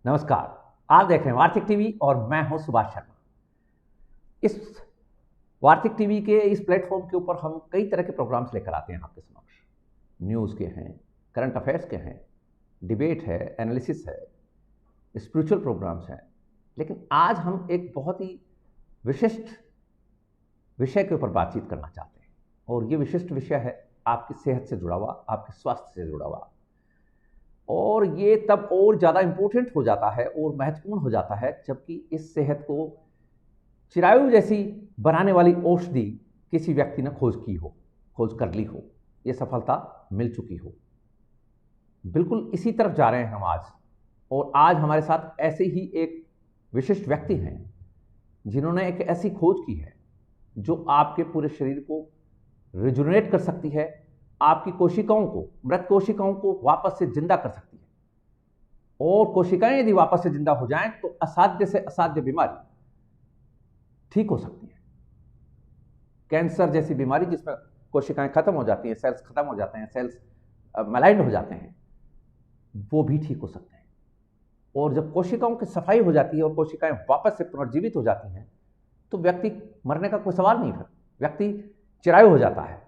नमस्कार। आप देख रहे हैं वार्तिक टीवी और मैं हूं सुभाष शर्मा। इस वार्तिक टीवी के इस प्लेटफॉर्म के ऊपर हम कई तरह के प्रोग्राम्स लेकर आते हैं आपके समक्ष। न्यूज़ के हैं, करंट अफेयर्स के हैं, डिबेट है, एनालिसिस है, स्पिरिचुअल प्रोग्राम्स हैं। लेकिन आज हम एक बहुत ही विशिष्ट विषय के ऊपर बातचीत करना चाहते हैं और ये विशिष्ट विषय है आपकी सेहत से जुड़ा हुआ, आपके स्वास्थ्य से जुड़ा हुआ। और ये तब और ज़्यादा इम्पोर्टेंट हो जाता है और महत्वपूर्ण हो जाता है जबकि इस सेहत को चिरायु जैसी बनाने वाली औषधि किसी व्यक्ति ने खोज कर ली हो, ये सफलता मिल चुकी हो। बिल्कुल इसी तरफ जा रहे हैं हम आज। और आज हमारे साथ ऐसे ही एक विशिष्ट व्यक्ति हैं जिन्होंने एक ऐसी खोज की है जो आपके पूरे शरीर को रिजुनेट कर सकती है, आपकी कोशिकाओं को, मृत कोशिकाओं को वापस से जिंदा कर सकती है। और कोशिकाएं यदि वापस से जिंदा हो जाएं तो असाध्य से असाध्य बीमारी ठीक हो सकती है। कैंसर जैसी बीमारी जिसमें कोशिकाएं खत्म हो जाती हैं, सेल्स खत्म हो जाते हैं, सेल्स मैलाइंड हो जाते हैं, वो भी ठीक हो सकते हैं। और जब कोशिकाओं की सफाई हो जाती है और कोशिकाएं वापस से पुनर्जीवित हो जाती हैं तो व्यक्ति मरने का कोई सवाल नहीं, फिर व्यक्ति चिरायु हो जाता है।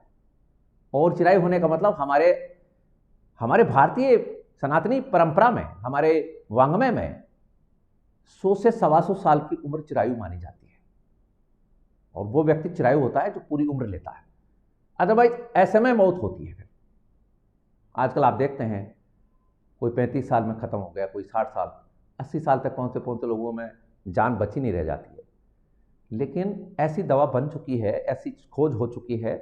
और चिरायु होने का मतलब हमारे भारतीय सनातनी परंपरा में, हमारे वांग्मय में 100 से 125 साल की उम्र चिरायु मानी जाती है। और वो व्यक्ति चिरायु होता है जो पूरी उम्र लेता है, अदरवाइज ऐसे में मौत होती है। फिर आजकल आप देखते हैं कोई 35 साल में खत्म हो गया, कोई 60 साल, 80 साल तक पहुंचते पहुंचते लोगों में जान बची नहीं रह जाती है। लेकिन ऐसी दवा बन चुकी है, ऐसी खोज हो चुकी है।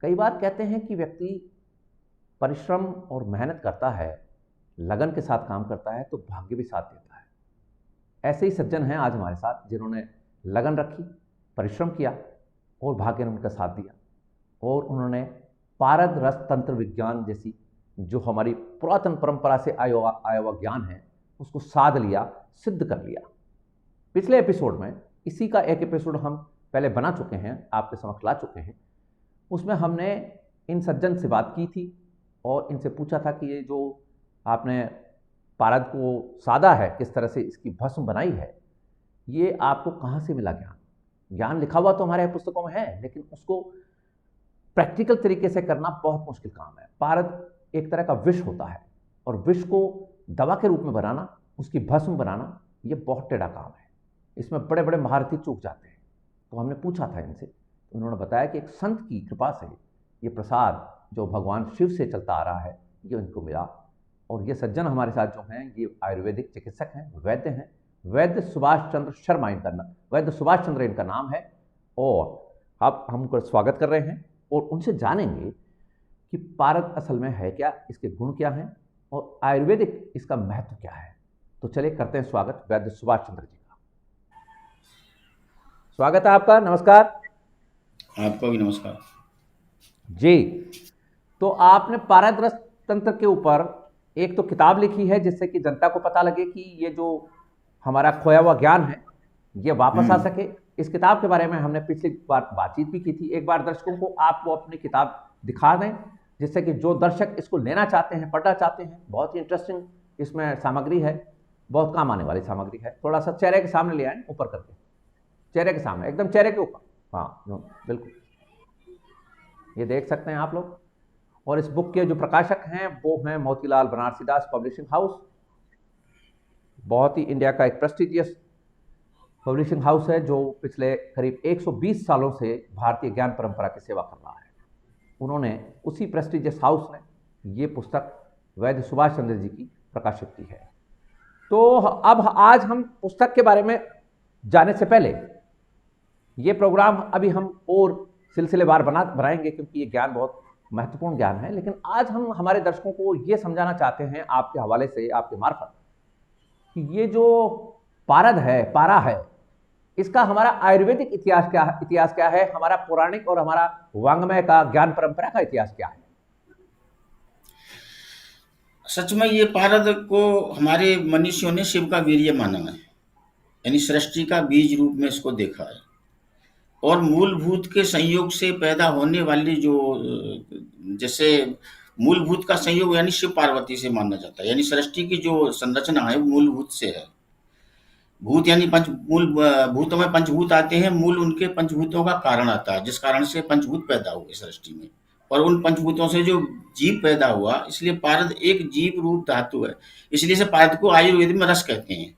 कई बार कहते हैं कि व्यक्ति परिश्रम और मेहनत करता है, लगन के साथ काम करता है तो भाग्य भी साथ देता है। ऐसे ही सज्जन हैं आज हमारे साथ जिन्होंने लगन रखी, परिश्रम किया और भाग्य ने उनका साथ दिया। और उन्होंने पारद रस तंत्र विज्ञान जैसी जो हमारी पुरातन परंपरा से आया हुआ ज्ञान है उसको साध लिया, सिद्ध कर लिया। पिछले एपिसोड में इसी का एक एपिसोड हम पहले बना चुके हैं, आपके समक्ष ला चुके हैं। उसमें हमने इन सज्जन से बात की थी और इनसे पूछा था कि ये जो आपने पारद को साधा है, किस तरह से इसकी भस्म बनाई है, ये आपको कहाँ से मिला ज्ञान लिखा हुआ तो हमारे पुस्तकों में है, लेकिन उसको प्रैक्टिकल तरीके से करना बहुत मुश्किल काम है। पारद एक तरह का विष होता है और विष को दवा के रूप में बनाना, उसकी भस्म बनाना, ये बहुत टेढ़ा काम है। इसमें बड़े बड़े महारथी चूक जाते हैं। तो हमने पूछा था इनसे, उन्होंने बताया कि एक संत की कृपा से ये प्रसाद जो भगवान शिव से चलता आ रहा है ये उनको मिला। और ये सज्जन हमारे साथ जो हैं ये आयुर्वेदिक चिकित्सक हैं, वैद्य हैं। वैद्य सुभाष चंद्र शर्मा वैद्य सुभाष चंद्र इनका नाम है। और अब हम उनका स्वागत कर रहे हैं और उनसे जानेंगे कि पारद असल में है क्या, इसके गुण क्या हैं और आयुर्वेदिक इसका महत्व क्या है। तो चलिए करते हैं स्वागत वैद्य सुभाष चंद्र जी का। स्वागत है आपका। नमस्कार। आपको भी नमस्कार जी। तो आपने पारद रस तंत्र के ऊपर एक तो किताब लिखी है जिससे कि जनता को पता लगे कि ये जो हमारा खोया हुआ ज्ञान है ये वापस आ सके। इस किताब के बारे में हमने पिछली बार बातचीत भी की थी। एक बार दर्शकों को आप वो अपनी किताब दिखा दें जिससे कि जो दर्शक इसको लेना चाहते हैं, पढ़ना चाहते हैं। बहुत ही इंटरेस्टिंग इसमें सामग्री है, बहुत काम आने वाली सामग्री है। थोड़ा सा चेहरे के सामने ले आए, ऊपर करके, चेहरे के सामने, एकदम चेहरे के ऊपर। हाँ बिल्कुल, ये देख सकते हैं आप लोग। और इस बुक के जो प्रकाशक हैं वो हैं मोतीलाल बनारसीदास पब्लिशिंग हाउस। बहुत ही इंडिया का एक प्रेस्टिजियस पब्लिशिंग हाउस है जो पिछले करीब 120 सालों से भारतीय ज्ञान परंपरा की सेवा कर रहा है। उन्होंने उसी प्रेस्टिजियस हाउस ने ये पुस्तक वैद्य सुभाष चंद्र जी की प्रकाशित की है। तो अब आज हम पुस्तक के बारे में जाने से पहले ये प्रोग्राम अभी हम और सिलसिलेवार बनाएंगे क्योंकि ये ज्ञान बहुत महत्वपूर्ण ज्ञान है। लेकिन आज हम हमारे दर्शकों को ये समझाना चाहते हैं आपके हवाले से, आपके मार्फत, कि ये जो पारद है, पारा है, इसका हमारा आयुर्वेदिक इतिहास क्या है, हमारा पौराणिक और हमारा वांग्मय का ज्ञान परंपरा का इतिहास क्या है। सच में ये पारद को हमारे मनीषियों ने शिव का वीर्य माना है, यानी सृष्टि का बीज रूप में इसको देखा है। और मूलभूत के संयोग से पैदा होने वाली जो जैसे मूलभूत का संयोग यानी शिव पार्वती से माना जाता है, यानी सृष्टि की जो संरचना है वो मूलभूत से है। भूत यानी भूतों में पंचभूत आते हैं, मूल उनके पंचभूतों का कारण आता है, जिस कारण से पंचभूत पैदा हुए सृष्टि में। और उन पंचभूतों से जो जीव पैदा हुआ, इसलिए पारद एक जीव रूप धातु है। इसलिए से पारद को आयुर्वेद में रस कहते हैं,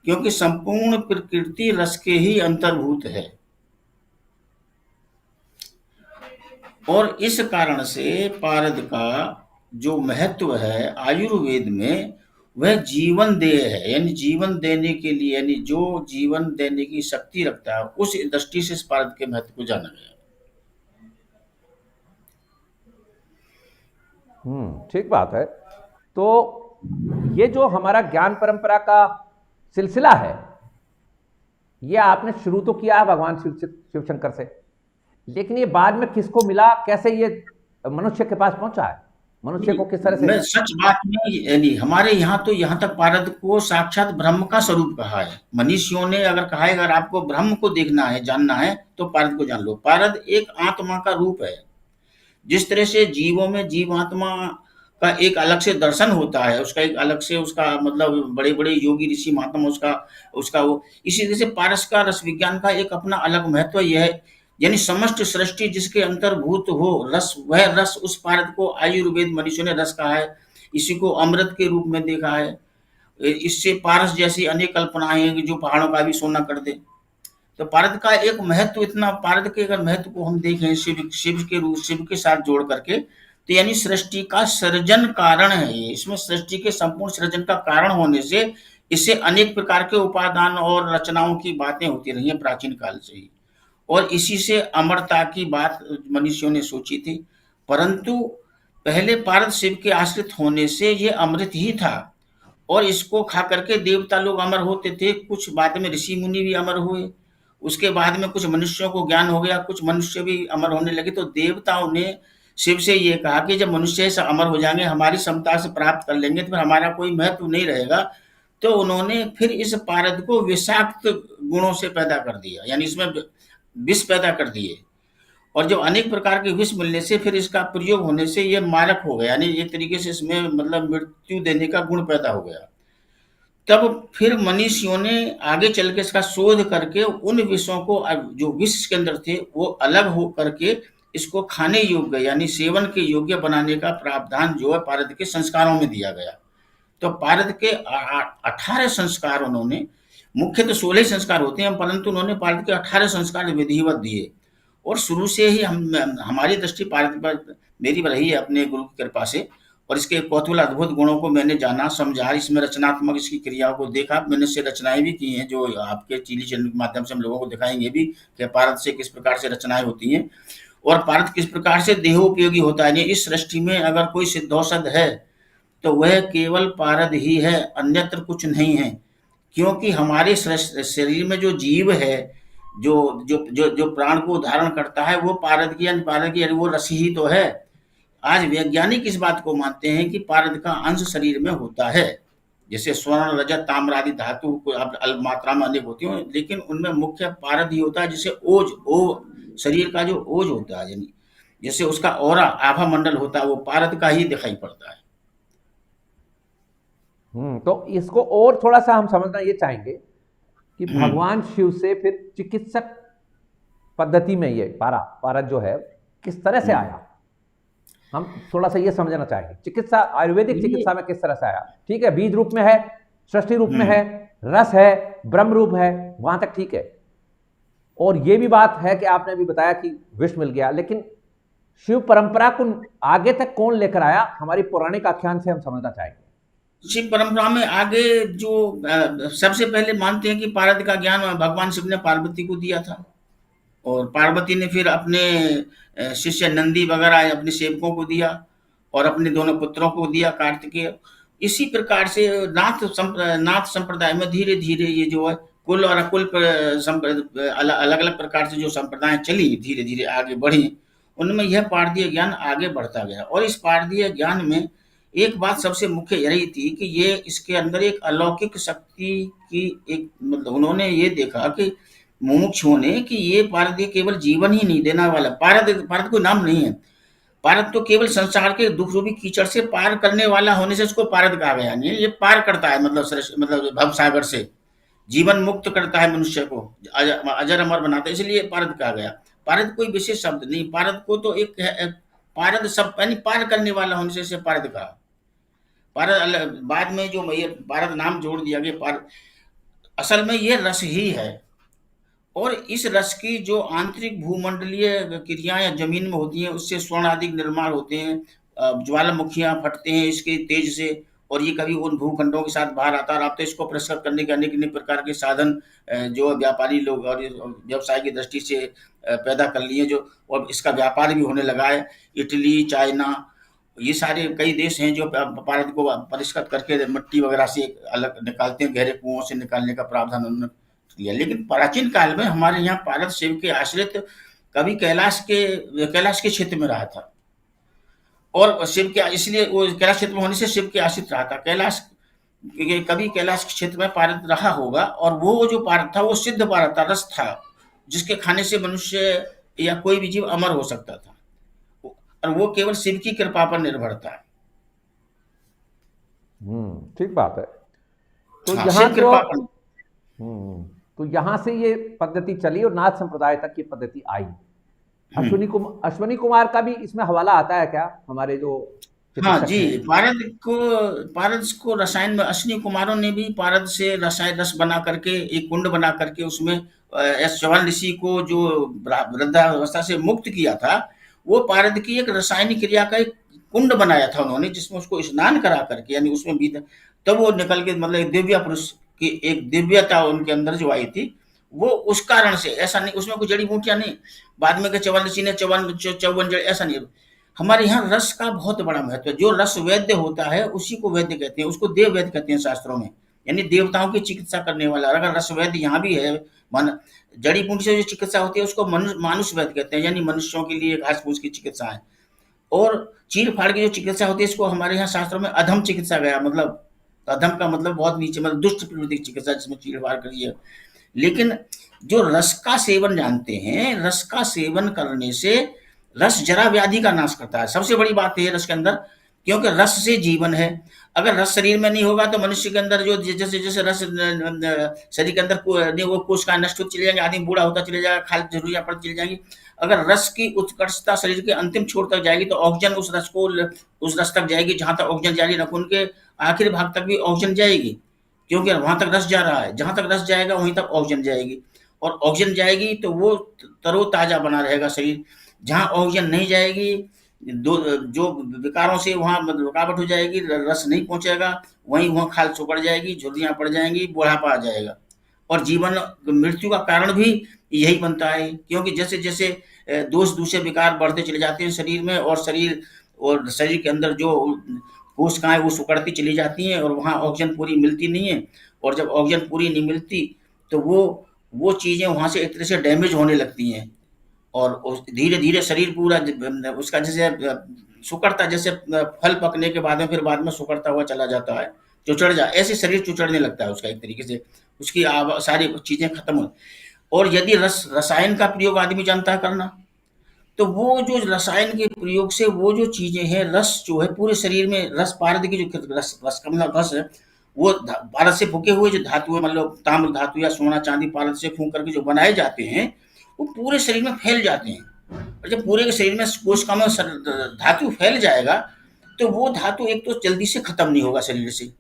क्योंकि संपूर्ण प्रकृति रस के ही अंतर्भूत है। और इस कारण से पारद का जो महत्व है आयुर्वेद में, वह जीवन देह है, यानी जीवन देने के लिए, यानी जो जीवन देने की शक्ति रखता है, उस दृष्टि से इस पारद के महत्व को जाना गया। ठीक बात है। तो ये जो हमारा ज्ञान परंपरा का सिलसिला है, ये आपने शुरू तो किया है भगवान शिव शंकर से, लेकिन ये बाद में किसको मिला, कैसे ये मनुष्य के पास पहुंचा है, मनुष्य को किस तरह से? मैं सच बात में, यानी हमारे यहाँ तो यहाँ तक पारद को साक्षात ब्रह्म का स्वरूप कहा है। मनीषियों ने अगर कहा है अगर आपको ब्रह्म को देखना है, जानना है, तो पारद को जान लो। पारद एक आत्मा का रूप है। जिस तरह से जीवों में जीवात्मा का एक अलग से दर्शन होता है, उसका एक अलग से, उसका मतलब बड़े बड़े योगी ऋषि महात्मा उसका उसका वो, इसी तरह से पारस का रस विज्ञान का एक अपना अलग महत्व यह है, यानी समस्त सृष्टि जिसके अंतर्भूत हो रस, वह रस, उस पारद को आयुर्वेद मनीषियों ने रस कहा है। इसी को अमृत के रूप में देखा है। इससे पारस जैसी अनेक कल्पनाएं हैं कि जो पहाड़ों का भी सोना कर दे। तो पारद का एक महत्व इतना, पारद के अगर महत्व को हम देखें शिव के रूप, शिव के साथ जोड़ करके, तो यानी सृष्टि का सृजन कारण है ये। इसमें सृष्टि के संपूर्ण सृजन का कारण होने से इससे अनेक प्रकार के उपादान और रचनाओं की बातें होती रही हैं प्राचीन काल से ही, और इसी से अमरता की बात मनुष्यों ने सोची थी। परंतु पहले पारद शिव के आश्रित होने से ये अमृत ही था, और इसको खा करके देवता लोग अमर होते थे। कुछ बाद में ऋषि मुनि भी अमर हुए, उसके बाद में कुछ मनुष्यों को ज्ञान हो गया, कुछ मनुष्य भी अमर होने लगे। तो देवताओं ने शिव से ये कहा कि जब मनुष्य से अमर हो जाएंगे, हमारी क्षमता से प्राप्त कर लेंगे, तो फिर हमारा कोई महत्व नहीं रहेगा। तो उन्होंने फिर इस पारद को विषाक्त गुणों से पैदा कर दिया, यानी इसमें विष पैदा कर दिए। और जो अनेक प्रकार के विष मिलने से फिर इसका प्रयोग होने से ये मारक हो गया, यानी एक तरीके से इसमें मतलब मृत्यु देने का गुण पैदा हो गया। तब फिर मनीषियों ने आगे चल के इसका शोध करके उन विषयों को, जो विष के अंदर थे, वो अलग हो करके इसको खाने योग्य यानी सेवन के योग्य बनाने का प्रावधान जो है पारद के संस्कारों में दिया गया। तो पारद के 18 संस्कार उन्होंने, मुख्य तो 16 संस्कार होते हैं, परंतु उन्होंने पारद के 18 संस्कार विधिवत दिए। और शुरू से ही हमारी दृष्टि पारद पर मेरी रही है अपने गुरु की कृपा से, और इसके कौतूहल अद्भुत गुणों को मैंने जाना, समझा, इसमें रचनात्मक इसकी क्रियाओं को देखा। मैंने इससे रचनाएं भी की हैं, जो आपके टीवी चैनल के माध्यम से हम लोगों को दिखाएंगे भी कि पारद से किस प्रकार से रचनाएं होती हैं और पारद किस प्रकार से देहोपयोगी होता है। इस सृष्टि में अगर कोई सिद्धौषध है तो वह केवल पारद ही है, अन्यत्र कुछ नहीं है। क्योंकि हमारे शरीर में जो जीव है, जो जो जो जो प्राण को धारण करता है, वो पारद की वो रसी ही तो है। आज वैज्ञानिक इस बात को मानते हैं कि पारद का अंश शरीर में होता है। जैसे स्वर्ण, रजत, ताम्र आदि धातु अल्प मात्रा में अनेक होती हैं, लेकिन उनमें मुख्य पारद ही होता है। जिसे शरीर का जो ओज होता है, यानी जैसे उसका ऑरा, आभा मंडल होता है, वो पारद का ही दिखाई पड़ता है। तो इसको और थोड़ा सा हम समझना ये चाहेंगे कि भगवान शिव से फिर चिकित्सक पद्धति में ये पारद जो है किस तरह से आया, हम थोड़ा सा ये समझना चाहेंगे। चिकित्सा, आयुर्वेदिक चिकित्सा में किस तरह से आया। ठीक है, बीज रूप में है, सृष्टि रूप में है, रस है, ब्रह्म रूप है, वहां तक ठीक है। और ये भी बात है कि आपने भी बताया कि विष मिल गया, लेकिन शिव परंपरा को आगे तक कौन लेकर आया, हमारी पौराणिक आख्यान से हम समझना चाहेंगे। शिव परंपरा में आगे जो सबसे पहले मानते हैं कि पारद का ज्ञान भगवान शिव ने पार्वती को दिया था, और पार्वती ने फिर अपने शिष्य नंदी वगैरह अपने सेवकों को दिया, और अपने दोनों पुत्रों को दिया, कार्तिकेय। इसी प्रकार से नाथ संप्रदाय में धीरे धीरे ये जो है कुल और अकुल अलग अलग प्रकार से जो संप्रदाय चली, धीरे धीरे आगे बढ़ी, उनमें यह पारदीय ज्ञान आगे बढ़ता गया। और इस पारदीय ज्ञान में एक बात सबसे मुख्य यही थी कि ये इसके अंदर एक अलौकिक शक्ति की एक, मतलब उन्होंने ये देखा कि मुमुक्षुओं ने कि ये पारद केवल जीवन ही नहीं देना वाला, पारद कोई नाम नहीं है। पारद तो केवल संसार के दुख रूपी कीचड़ से पार करने वाला होने से इसको पारद कहा गया। यानी ये पार करता है, मतलब भव सागर से जीवन मुक्त करता है मनुष्य को, अजर अमर बनाता है, इसलिए पारद कहा गया। पारद कोई विशेष शब्द नहीं, पारद को तो पारद शब्द यानी पार करने वाला होने से इसे पारद कहा। पारद बाद में जो ये पारद नाम जोड़ दिया गया, पारद असल में ये रस ही है। और इस रस की जो आंतरिक भूमंडलीय क्रियाएं जमीन में होती हैं, उससे स्वर्ण आदि निर्माण होते हैं, ज्वालामुखियां फटते हैं इसके तेज से, और ये कभी उन भूखंडों के साथ बाहर आता है। और अब तो इसको परिष्कृत करने के अनेक अनेक प्रकार के साधन जो व्यापारी लोग और व्यवसाय की दृष्टि से पैदा कर लिए, जो और इसका व्यापार भी होने लगा है। इटली, चाइना, ये सारे कई देश हैं जो पारद को परिष्कृत करके मिट्टी वगैरह से अलग निकालते हैं, गहरे कुओं से निकालने का प्रावधान उन्होंने किया। लेकिन प्राचीन काल में हमारे यहाँ पारद शिव के आश्रित कभी कैलाश के क्षेत्र में रहा था, और शिव के इसलिए वो कैलाश क्षेत्र में होने से शिव के आश्रित रहा था। कभी कैलाश के क्षेत्र में पारद रहा होगा, और वो जो पारद था वो सिद्ध पारद था, रस था, जिसके खाने से मनुष्य या कोई भी जीव अमर हो सकता था, और वो केवल शिव की कृपा पर निर्भर था। ठीक बात है। तो हाँ, यहाँ शिव कृपा पर। तो यहाँ से ये पद्धति चली और नाथ संप्रदाय तक ये पद्धति आई। अश्वनी कुमार का भी इसमें हवाला आता है क्या, हमारे जो हाँ चिकित्सक जी, हैं? पारद को रसायन में अश्विनी कुमारों ने भी पारद से रस बना करके एक कुंड बना करके उसमें च्यवन ऋषि को जो वृद्धावस्था से मुक्त किया था, वो पारद की एक रासायनिक क्रिया का एक कुंड बनाया था उन्होंने, जिसमें उसको स्नान करा करके, यानी उसमें भी तब वो निकल के, मतलब एक दिव्य पुरुष की एक दिव्यता उनके अंदर जो आई थी, वो उस कारण से। ऐसा नहीं उसमें कुछ जड़ी बूटियां नहीं, बाद में च्यवन ऋषि ने चौवन जड़, ऐसा नहीं। हमारे यहाँ रस का बहुत बड़ा महत्व है। जो रस वैद्य होता है उसी को वैद्य कहते हैं, उसको देव वैद्य कहते हैं शास्त्रों में, यानी देवताओं की चिकित्सा करने वाला। अगर रस वैद्य यहाँ भी है, मन जड़ी बूटी से जो चिकित्सा होती है उसको मानुष वैद्य कहते हैं, यानी मनुष्यों के लिए घास फूस की चिकित्सा है। और चीर फाड़ की जो चिकित्सा होती है इसको हमारे यहाँ शास्त्रों में अधम चिकित्सा गया, मतलब अधम का मतलब बहुत नीचे, मतलब दुष्ट प्रवृत्ति की चिकित्सा, जिसमें चीर फाड़ करी है। लेकिन जो रस का सेवन जानते हैं, रस का सेवन करने से रस जरा व्याधि का नाश करता है। सबसे बड़ी बात है रस के अंदर, क्योंकि रस से जीवन है। अगर रस शरीर में नहीं होगा तो मनुष्य के अंदर जो जैसे जैसे रस शरीर के अंदर वो कोशिकाएं नष्ट होती चली जाएंगी, आदमी बूढ़ा होता चले जाएगा, खाल जरूरियां पड़ती चली जाएंगी। अगर रस की उत्कर्षता शरीर के अंतिम छोर तक जाएगी तो ऑक्सीजन उस रस तक जाएगी जहां तक ऑक्सीजन जारी रखो, उनके आखिरी भाग तक भी ऑक्सीजन जाएगी, क्योंकि वहां तक रस जा रहा है। जहां तक रस जाएगा वहीं तक ऑक्सीजन जाएगी, और ऑक्सीजन जाएगी तो वो तरोताजा बना रहेगा शरीर। जहां ऑक्सीजन नहीं जाएगी, जो विकारों से वहां रुकावट हो जाएगी, रस नहीं पहुंचेगा, वहां खाल सुकड़ जाएगी, झुर्रियां पड़ जाएंगी, बुढ़ापा आ जाएगा। और जीवन मृत्यु का कारण भी यही बनता है, क्योंकि जैसे जैसे दोष दूसरे विकार बढ़ते चले जाते हैं शरीर में, और शरीर के अंदर जो कोशिकाएं वो सुकड़ती चली जाती हैं, और वहाँ ऑक्सीजन पूरी मिलती नहीं है। और जब ऑक्सीजन पूरी नहीं मिलती तो वो चीजें वहां से एक तरह से डैमेज होने लगती हैं, और धीरे धीरे शरीर पूरा उसका जैसे सुकड़ता, जैसे फल पकने के बाद में फिर बाद में सुकड़ता हुआ चला जाता है, ऐसे शरीर चुचड़ने लगता है उसका, एक तरीके से उसकी सारी चीजें खत्म हो। और यदि रसायन का प्रयोग आदमी जानता है करना, तो वो जो रसायन के प्रयोग से वो जो चीजें हैं, रस जो है पूरे शरीर में, रस पारद की जो रस का मतलब रस है, वो पारद से फूके हुए जो धातु है, मतलब ताम्र धातु या सोना चांदी पारद से फूक करके जो बनाए जाते हैं, वो पूरे शरीर में फैल जाते हैं। और जब पूरे के शरीर में कोशिका में धातु फैल जाएगा तो वो धातु एक तो जल्दी से खत्म नहीं होगा शरीर से।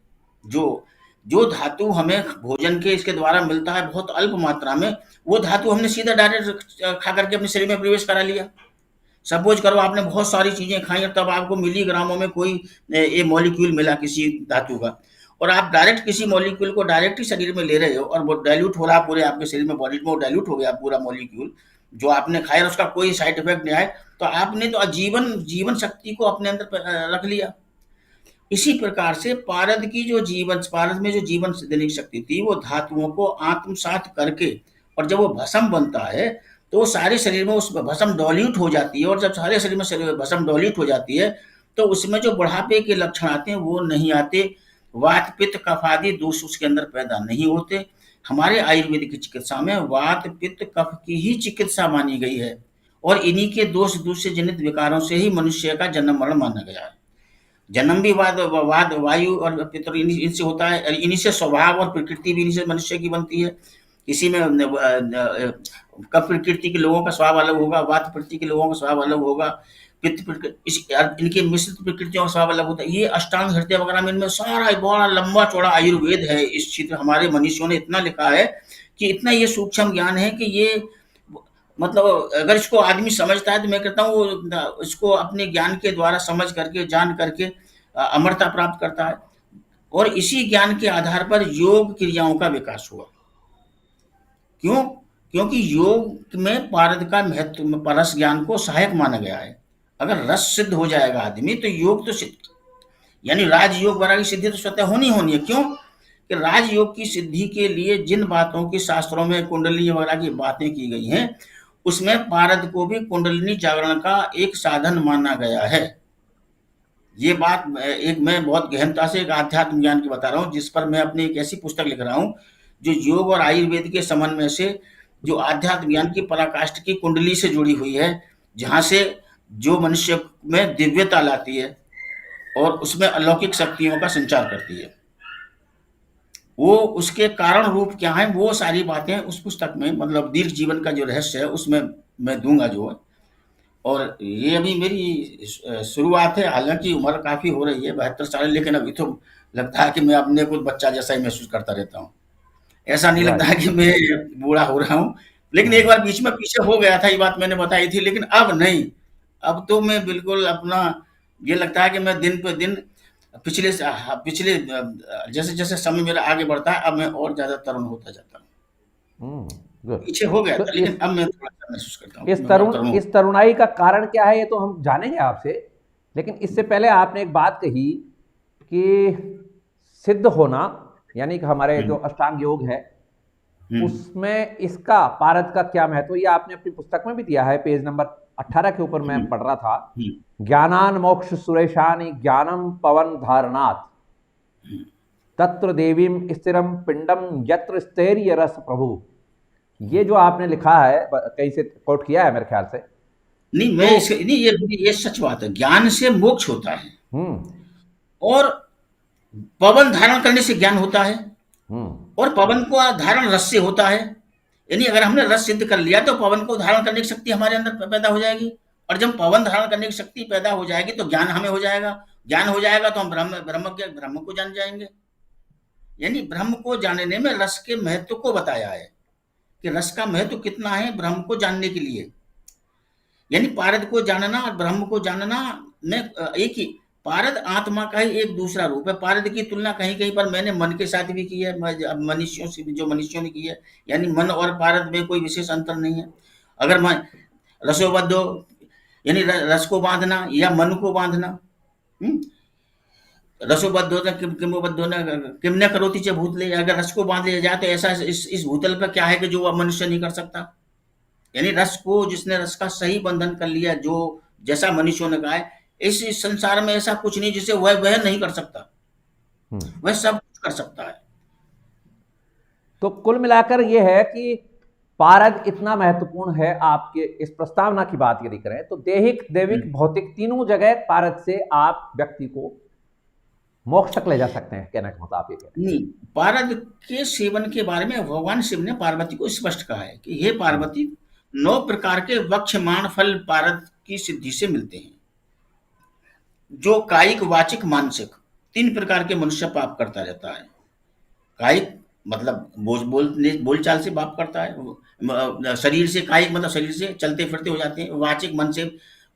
जो जो धातु हमें भोजन के इसके द्वारा मिलता है बहुत अल्प मात्रा में, वो धातु हमने सीधा डायरेक्ट खा करके अपने शरीर में प्रवेश करा लिया। सपोज करो आपने बहुत सारी चीजें खाई और तब आपको मिलीग्रामों में कोई ये मॉलिक्यूल मिला किसी धातु का, और आप डायरेक्ट किसी मॉलिक्यूल को डायरेक्ट ही शरीर में ले रहे हो, और वो डाइल्यूट हो रहा है पूरे आपके शरीर में, बॉडी में डाइल्यूट हो गया पूरा मॉलिक्यूल जो आपने खाया, उसका कोई साइड इफेक्ट नहीं आया, तो आपने तो जीवन शक्ति को अपने अंदर रख लिया। इसी प्रकार से पारद में जो जीवन देने की शक्ति थी, वो धातुओं को आत्मसात करके, और जब वो भस्म बनता है तो वो सारे शरीर में उस भस्म डॉल्यूट हो जाती है, और जब सारे शरीर में भस्म डॉल्यूट हो जाती है तो उसमें जो बुढ़ापे के लक्षण आते हैं वो नहीं आते, वात पित्त कफ आदि दोष उसके अंदर पैदा नहीं होते। हमारे आयुर्वेदिक चिकित्सा में वात पित्त कफ की ही चिकित्सा मानी गई है, और इन्हीं के दोष से जनित विकारों से ही मनुष्य का जन्म मरण माना गया है। जन्म भी वाद वायु और पितृ इनसे होता है, इन्हीं से स्वभाव और प्रकृति भी इन्हीं से मनुष्य की बनती है। इसी में कफ प्रकृति के लोगों का स्वभाव अलग होगा, वात प्रकृति के लोगों का स्वभाव अलग होगा, पित्त प्रकृति, इनके मिश्रित प्रकृतियों का स्वभाव अलग होता है। ये अष्टांग हृदय वगैरह में इनमें सारा बड़ा लंबा चौड़ा आयुर्वेद है। इस क्षेत्र हमारे मनीषियों ने इतना लिखा है कि इतना ये सूक्ष्म ज्ञान है कि ये मतलब अगर इसको आदमी समझता है तो मैं कहता हूँ इसको अपने ज्ञान के द्वारा समझ करके जान करके अमरता प्राप्त करता है। और इसी ज्ञान के आधार पर योग क्रियाओं का विकास हुआ। क्यों? क्योंकि योग में पारद का महत्व रस ज्ञान को सहायक माना गया है। अगर रस सिद्ध हो जाएगा आदमी तो योग तो सिद्ध, यानी राजयोग वगैरह की सिद्धि तो स्वतः होनी है। क्यों? कि राजयोग की सिद्धि के लिए जिन बातों की शास्त्रों में कुंडली वगैरह की बातें की गई हैं, उसमें पारद को भी कुंडलिनी जागरण का एक साधन माना गया है। ये बात मैं बहुत गहनता से एक आध्यात्म ज्ञान की बता रहा हूँ, जिस पर मैं अपनी एक ऐसी पुस्तक लिख रहा हूँ जो योग और आयुर्वेद के समन्वय से जो आध्यात्म ज्ञान की पराकाष्ठ की कुंडली से जुड़ी हुई है, जहाँ से जो मनुष्य में दिव्यता लाती है और उसमें अलौकिक शक्तियों का संचार करती है। वो उसके कारण रूप क्या है, वो सारी बातें उस पुस्तक में, मतलब दीर्घ जीवन का जो रहस्य है उसमें मैं दूंगा जो है। और ये अभी मेरी शुरुआत है, हालांकि उम्र काफ़ी हो रही है 72 साल, लेकिन अभी तो लगता है कि मैं अपने को बच्चा जैसा ही महसूस करता रहता हूँ। ऐसा नहीं लगता है कि मैं बूढ़ा हो रहा हूँ। लेकिन एक बार बीच में पीछे हो गया था, ये बात मैंने बताई थी, लेकिन अब नहीं। अब तो मैं बिल्कुल अपना, ये लगता है कि मैं दिन पे दिन पिछले जैसे जैसे समय मेरा आगे बढ़ता है, अब मैं और ज़्यादा तरुण होता जाता हूँ। पीछे हो गया तो था, लेकिन अब मैं थोड़ा सा महसूस करता हूँ इस तरुणाई का कारण क्या है, ये तो हम जानेंगे आपसे। लेकिन इससे पहले आपने एक बात कही कि सिद्ध होना, यानी कि हमारे जो अष्टांग योग है उसमें इसका पारद का क्या महत्व, ये आपने अपनी पुस्तक में भी दिया है। पेज नंबर 18 के ऊपर मैं पढ़ रहा था, ज्ञानान मोक्ष सुरेशानि ज्ञानम पवन धारणात् तत्र देवीम स्थिरम पिंडम यत्र स्थैर्य रस प्रभु। ये जो आपने लिखा है, कहीं से कोट किया है मेरे ख्याल से। नहीं, मैं नहीं, ये सच बात है। ज्ञान से मोक्ष होता है और पवन धारण करने से ज्ञान होता है, और पवन को धारण रस से होता है। यानी अगर हमने रस सिद्ध कर लिया तो पवन को धारण करने की शक्ति हमारे अंदर पैदा हो जाएगी, और जब पवन धारण करने की शक्ति पैदा हो जाएगी तो ज्ञान हमें हो जाएगा। ज्ञान हो जाएगा तो हम ब्रह्म को जान जाएंगे। यानी ब्रह्म को जानने में रस के महत्व को बताया है कि रस का महत्व कितना है ब्रह्म को जानने के लिए। यानी पारद को जानना और ब्रह्म को जानना में एक ही, पारद आत्मा का ही एक दूसरा रूप है। पारद की तुलना कहीं कहीं पर मैंने मन के साथ भी की है, मनुष्यों से जो मनुष्यों ने की है। यानी मन और पारद में कोई विशेष अंतर नहीं है। अगर मैं रसोबद्ध हो, यानी रस को बांधना या मन को बांधना, रसोबद्ध होता किमोबद्ध होना किम न करोति च भूतले। अगर रस को बांध लिया जाए तो ऐसा इस भूतल पर क्या है कि जो वह मनुष्य नहीं कर सकता। यानी रस को, जिसने रस का सही बंधन कर लिया, जो जैसा मनुष्यों ने कहा है, इस संसार में ऐसा कुछ नहीं जिसे वह नहीं कर सकता, वह सब कुछ कर सकता है। तो कुल मिलाकर यह है कि पारद इतना महत्वपूर्ण है। आपके इस प्रस्तावना की बात यदि करें तो दैहिक, दैविक, भौतिक तीनों जगह पारद से आप व्यक्ति को मोक्ष तक ले जा सकते हैं, कहना का मतलब आप ये कह रहे हैं। नहीं, पारद के सेवन के बारे में भगवान शिव ने पार्वती को स्पष्ट कहा है कि हे पार्वती, 9 प्रकार के वक्ष्यमाण फल पारद की सिद्धि से मिलते हैं, जो कायिक, वाचिक, मानसिक 3 प्रकार के मनुष्य पाप करता रहता है। कायिक मतलब बोलचाल से पाप करता है, शरीर से, कायिक मतलब शरीर से चलते फिरते हो जाते हैं, वाचिक मन से,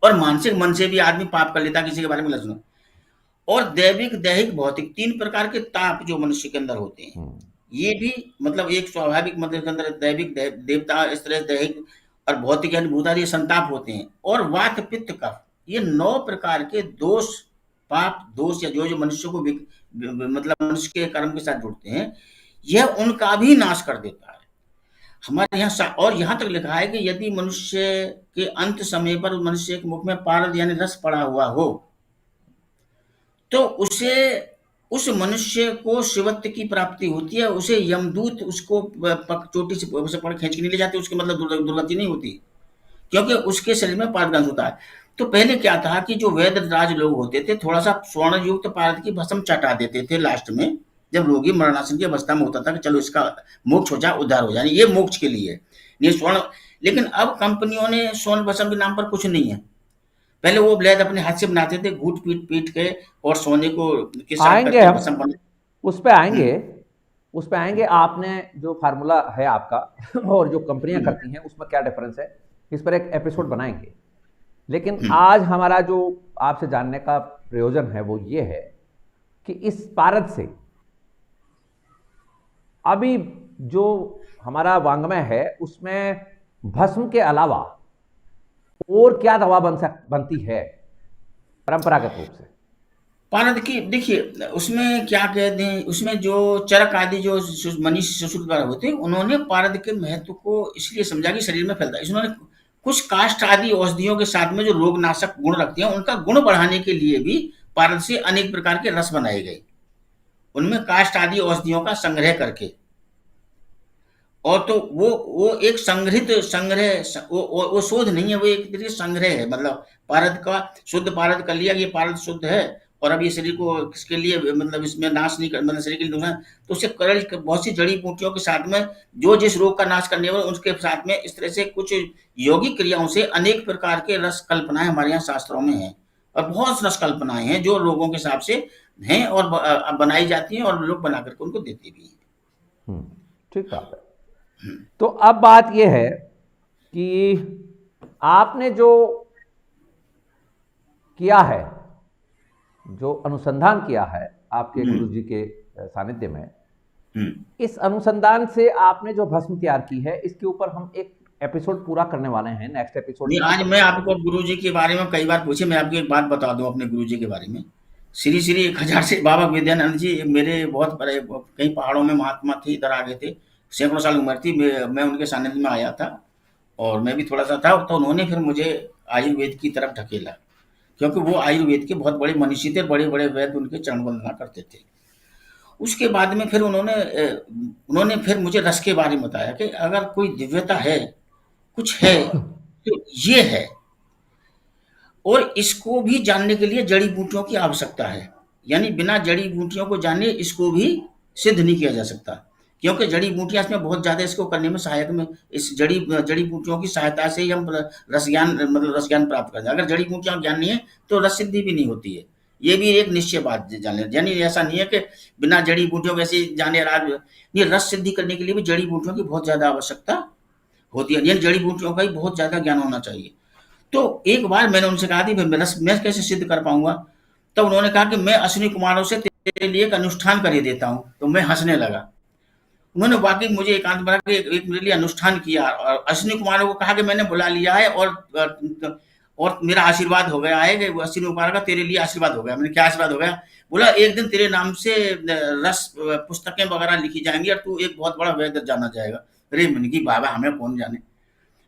और मानसिक मन से भी आदमी पाप कर लेता है, किसी के बारे में न सुनो। और दैविक, दैहिक, भौतिक 3 प्रकार के ताप जो मनुष्य के अंदर होते हैं, ये भी मतलब एक स्वाभाविक मतलब के अंदर दैविक देवता, इस तरह दैहिक और भौतिक यानी भूतादि संताप होते हैं। और वात, पित्त, कफ, ये 9 प्रकार के दोष, पाप दोष या जो मनुष्य को मतलब मनुष्य के कर्म के साथ जुड़ते हैं, यह उनका भी नाश कर देता है हमारे यहाँ। और यहाँ तक लिखा है कि यदि मनुष्य के अंत समय पर मनुष्य के मुख में पारद यानी रस पड़ा हुआ हो तो उस मनुष्य को शिवत्व की प्राप्ति होती है। उसे यमदूत उसको चोटी से पकड़ खींच के नहीं ले जाते, उसके मतलब दुर्गति नहीं होती। क्योंकि उसके शरीर में पारद अंश होता है। तो पहले क्या था कि जो वैद्य राज लोग होते थे, थोड़ा सा स्वर्ण युक्त पारद की भस्म चटा देते थे लास्ट में, जब रोगी मरणासन की अवस्था में होता था कि चलो इसका मोक्ष हो जाए, उद्धार हो जाए, ये मोक्ष के लिए ये स्वर्ण। लेकिन अब कंपनियों ने स्वर्ण भस्म के नाम पर कुछ नहीं है। पहले वो ब्लेड अपने हाथ से बनाते थे, घूट पीट पीट के और सोने को के साथ आएंगे करके हम भस्म बना। उस पे आएंगे, हम्म, उस पे आएंगे। आपने जो फार्मूला है आपका और जो कंपनियां हम्म, करती हैं उसमें क्या डिफरेंस है, इस पर एक एपिसोड बनाएंगे। लेकिन हम्म, आज हमारा जो आपसे जानने का प्रयोजन है वो ये है कि इस पारद से अभी जो हमारा वांग्मय है उसमें भस्म के अलावा और क्या दवा बनती है परंपरागत रूप से। पारद की देखिए, उसमें क्या कहते हैं, उसमें जो चरक आदि जो मनीषी ससुर द्वारा होते हैं, उन्होंने पारद के महत्व को इसलिए समझा कि शरीर में फैलता है। उन्होंने कुछ काष्ठ आदि औषधियों के साथ में जो रोगनाशक गुण रखते हैं, उनका गुण बढ़ाने के लिए भी पारद से अनेक प्रकार के रस बनाए गए, उनमें काष्ठ आदि औषधियों का संग्रह करके। और तो वो एक संग्रहित संग्रह, वो शोध नहीं है, वो एक तरीके से संग्रह है। मतलब पारद का शुद्ध पारद कर लिया, ये पारद शुद्ध है और अब ये शरीर को किसके लिए, मतलब इसमें नाश नहीं कर, मतलब शरीर के लिए नुकसान, तो उसे करल बहुत सी जड़ी बूटियों के साथ में जो जिस रोग का नाश करने वाले उसके साथ में इस तरह से कुछ यौगिक क्रियाओं से अनेक प्रकार के रस कल्पनाएं हमारे यहाँ शास्त्रों में हैं। और बहुत रस कल्पनाएं हैं जो रोगों के हिसाब से हैं और बनाई जाती हैं और लोग बना करके उनको देते भी हैं। ठीक बात है। तो अब बात यह है कि आपने जो किया है, जो अनुसंधान किया है आपके गुरु जी के सानिध्य में, इस अनुसंधान से आपने जो भस्म तैयार की है इसके ऊपर हम एक एपिसोड पूरा करने वाले हैं नेक्स्ट एपिसोड नहीं, में। आज मैं आपको गुरुजी के बारे में कई बार पूछे, मैं आपको एक बात बता दूं अपने गुरुजी के बारे में। श्री श्री 1000 से बाबा विद्यानंद जी मेरे बहुत बड़े, कई पहाड़ों में महात्मा थे, इधर आ गए थे, सैकड़ों साल उम्र थी, मैं उनके सानिध्य में आया था और मैं भी थोड़ा सा था, तो उन्होंने फिर मुझे आयुर्वेद की तरफ ढकेला, क्योंकि वो आयुर्वेद के बहुत बड़े मनीषी थे, बड़े बड़े वैद्य उनके चरण वंदना करते थे। उसके बाद में फिर उन्होंने फिर मुझे रस के बारे में बताया कि अगर कोई दिव्यता है, कुछ है, तो ये है। और इसको भी जानने के लिए जड़ी बूटियों की आवश्यकता है, यानी बिना जड़ी बूटियों को जाने इसको भी सिद्ध नहीं किया जा सकता, क्योंकि जड़ी बूटियां इसमें बहुत ज्यादा इसको करने में सहायक में, इस जड़ी बूटियों की सहायता से ही हम रस ज्ञान, मतलब रस ज्ञान प्राप्त करते हैं। अगर जड़ी बूटियां ज्ञान नहीं है तो रस सिद्धि भी नहीं होती है। ये भी एक निश्चय बात जान लें, यानी ऐसा नहीं है कि बिना जड़ी बूटियों वैसे जाने राज नहीं, रस सिद्धि करने के लिए भी जड़ी बूटियों की बहुत ज्यादा आवश्यकता होती है, यानी जड़ी बूटियों का ही बहुत ज्यादा ज्ञान होना चाहिए। तो एक बार मैंने उनसे कहा थी मैं कैसे सिद्ध कर पाऊंगा, तो उन्होंने कहा कि मैं अश्विनी कुमारों से तेरे लिए एक अनुष्ठान कर देता हूँ। तो मैं हंसने लगा। उन्होंने वाकई मुझे एकांत बना के एक मेरे लिए अनुष्ठान किया और अश्विनी कुमारों को कहा कि मैंने बुला लिया है और मेरा आशीर्वाद हो गया है कि अश्विनी कुमार का तेरे लिए आशीर्वाद हो गया। मैंने क्या आशीर्वाद हो गया? बोला एक दिन तेरे नाम से रस पुस्तकें वगैरह लिखी जाएंगी और तू एक बहुत बड़ा वैद्य जाना जाएगा। अरे मैंने की बाबा हमें कौन जाने।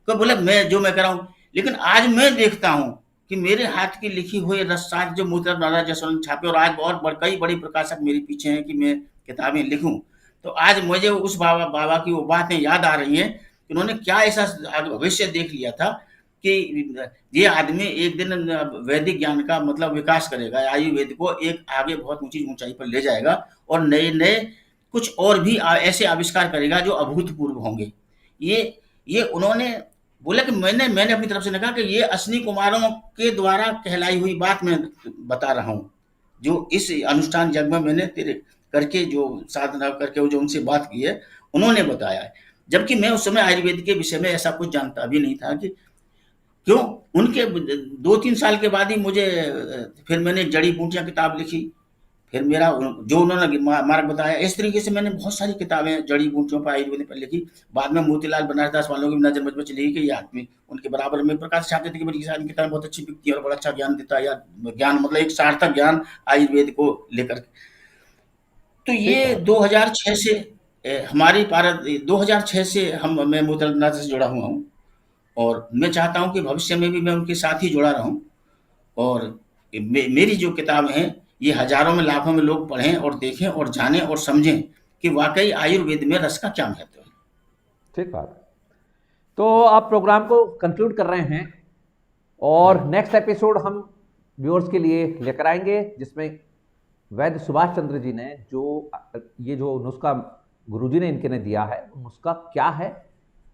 तो बोले मैं कह रहा हूँ, लेकिन आज मैं देखता हूँ कि मेरे हाथ की लिखी हुई रसायन जो मोतीलाल नारायण जसवंत छापे, और आज और कई बड़े प्रकाशक मेरे पीछे हैं कि मैं किताबें लिखूं। तो आज मुझे उस बाबा बाबा की वो बातें याद आ रही हैं कि उन्होंने क्या ऐसा भविष्य देख लिया था कि ये आदमी एक दिन वैदिक ज्ञान का मतलब विकास करेगा, आयुर्वेद को एक आगे बहुत ऊंची ऊंचाई पर ले जाएगा और नए नए कुछ और भी ऐसे आविष्कार करेगा जो अभूतपूर्व होंगे। ये उन्होंने बोला कि मैंने मैंने अपनी तरफ से ने कहा कि ये अश्विनी कुमारों के द्वारा कहलाई हुई बात मैं बता रहा हूँ, जो इस अनुष्ठान जग में मैंने तेरे करके जो साधना करके जो उनसे बात की है उन्होंने बताया है। जबकि मैं उस समय आयुर्वेद के विषय में ऐसा कुछ जानता भी नहीं था कि क्यों। उनके 2-3 साल के बाद ही मुझे फिर मैंने जड़ी बूटियां किताब लिखी, फिर मेरा जो उन्होंने मार्ग बताया, इस तरीके से मैंने बहुत सारी किताबें जड़ी बूटियों पर आयुर्वेद पर लिखी। बाद में मोतीलाल बनारस वालों की नजर मुझ पर चली कि ये आदमी उनके बराबर में प्रकाश चाहते थे कि मेरी सारी किताबें बहुत अच्छी बिकती है और बड़ा अच्छा ज्ञान देता है, या ज्ञान मतलब एक सार्थक ज्ञान आयुर्वेद को लेकर। तो ठीक ये बात। 2006 से हमारी भारत 2006 से हम मैं मोतीलाल बनारस से जुड़ा हुआ हूँ और मैं चाहता हूँ कि भविष्य में भी मैं उनके साथ ही जुड़ा रहूँ और मेरी जो किताब हैं ये हजारों में लाखों में लोग पढ़ें और देखें और जानें और समझें कि वाकई आयुर्वेद में रस का क्या महत्व है। ठीक बात। तो अब प्रोग्राम को कंक्लूड कर रहे हैं और नेक्स्ट एपिसोड हम व्यूअर्स के लिए लेकर आएंगे, जिसमें वैद्य सुभाष चंद्र जी ने जो नुस्खा गुरुजी ने इनके ने दिया है, नुस्खा क्या है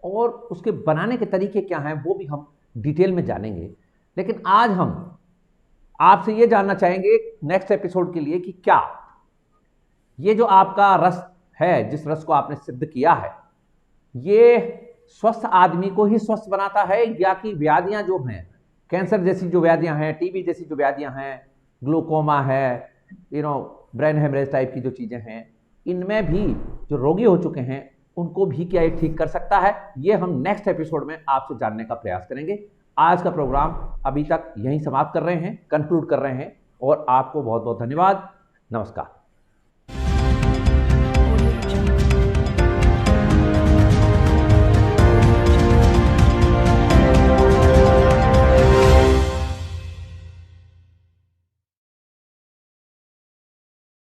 और उसके बनाने के तरीके क्या हैं वो भी हम डिटेल में जानेंगे। लेकिन आज हम आपसे ये जानना चाहेंगे नेक्स्ट एपिसोड के लिए कि क्या ये जो आपका रस है, जिस रस को आपने सिद्ध किया है, ये स्वस्थ आदमी को ही स्वस्थ बनाता है या कि व्याधियां जो हैं, कैंसर जैसी जो व्याधियां हैं, टीबी जैसी जो व्याधियां हैं, ग्लूकोमा है, ब्रेन हेमरेज टाइप की जो चीजें हैं, इनमें भी जो रोगी हो चुके हैं उनको भी क्या ये ठीक कर सकता है, ये हम नेक्स्ट एपिसोड में आपसे जानने का प्रयास करेंगे। आज का प्रोग्राम अभी तक यहीं समाप्त कर रहे हैं, कंक्लूड कर रहे हैं और आपको बहुत बहुत धन्यवाद। नमस्कार।